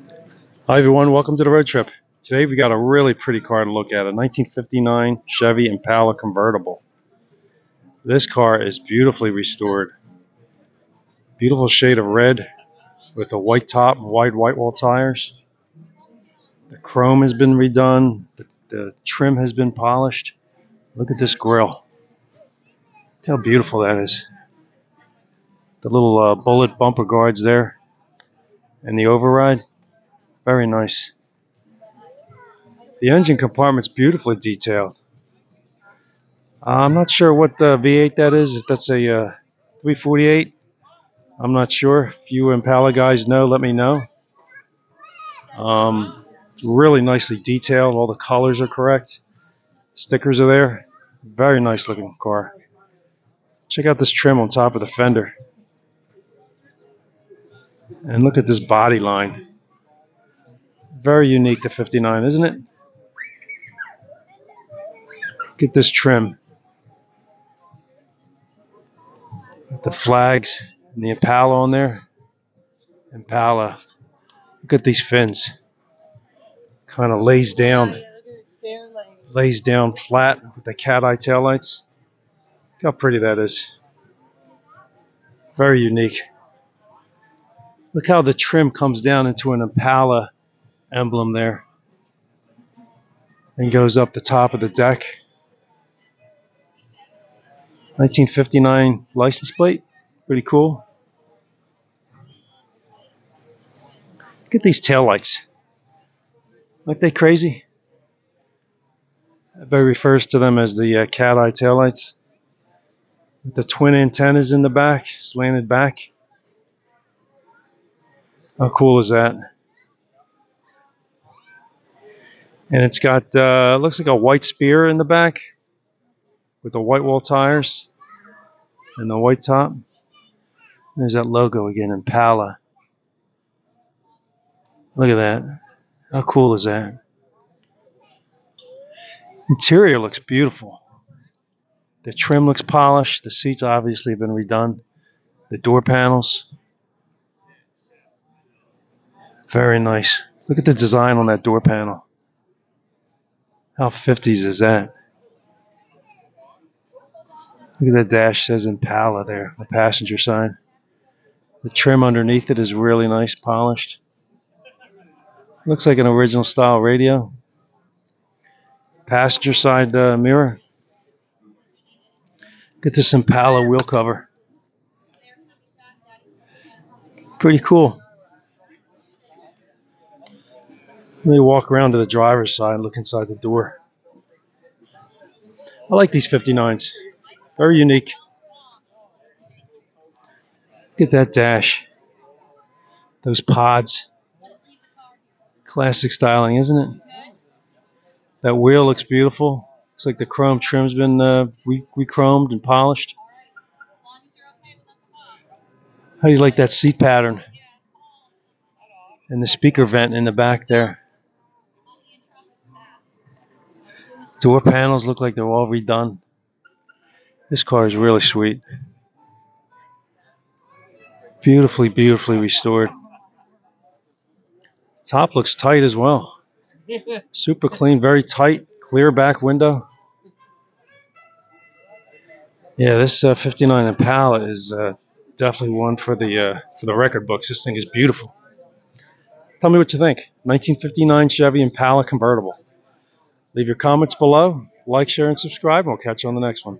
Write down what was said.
Hi everyone, welcome to the road trip. Today we got a really pretty car to look at, a 1959 Chevy Impala convertible. This car is beautifully restored. Beautiful shade of red with a white top and wide white wall tires. The chrome has been redone, the trim has been polished. Look at this grille. Look how beautiful that is. The little bullet bumper guards there and the override, very nice. The engine compartment's beautifully detailed. I'm not sure what V8 that is, if that's a 348. I'm not sure. If you Impala guys know, let me know. Really nicely detailed. All the colors are correct. Stickers are there. Very nice looking car. Check out this trim on top of the fender. And look at this body line. Very unique to 59, isn't it? Get this trim. With the flags and the Impala on there. Impala. Look at these fins. Kind of lays down flat with the cat eye taillights. Look how pretty that is. Very unique. Look how the trim comes down into an Impala emblem there and goes up the top of the deck. 1959 license plate. Pretty cool. Look at these taillights. Aren't they crazy? Everybody refers to them as the cat eye taillights. With the twin antennas in the back, slanted back. How cool is that? And it's got, looks like a white spear in the back with the white wall tires and the white top. There's that logo again, Impala. Look at that. How cool is that? Interior looks beautiful. The trim looks polished. The seats obviously have been redone. The door panels. Very nice. Look at the design on that door panel. How 50s is that? Look at that dash, says Impala there, the passenger side. The trim underneath it is really nice, polished. Looks like an original style radio. Passenger side mirror. Look at this Impala wheel cover. Pretty cool. Let me walk around to the driver's side and look inside the door. I like these 59s. Very unique. Look at that dash. Those pods. Classic styling, isn't it? That wheel looks beautiful. Looks like the chrome trim's been re-chromed and polished. How do you like that seat pattern? And the speaker vent in the back there. Door panels look like they're all redone. This car is really sweet. Beautifully, beautifully restored. Top looks tight as well. Super clean, very tight, clear back window. Yeah, this 59 Impala is definitely one for the record books. This thing is beautiful. Tell me what you think. 1959 Chevy Impala convertible. Leave your comments below. Like, share, and subscribe. And we'll catch you on the next one.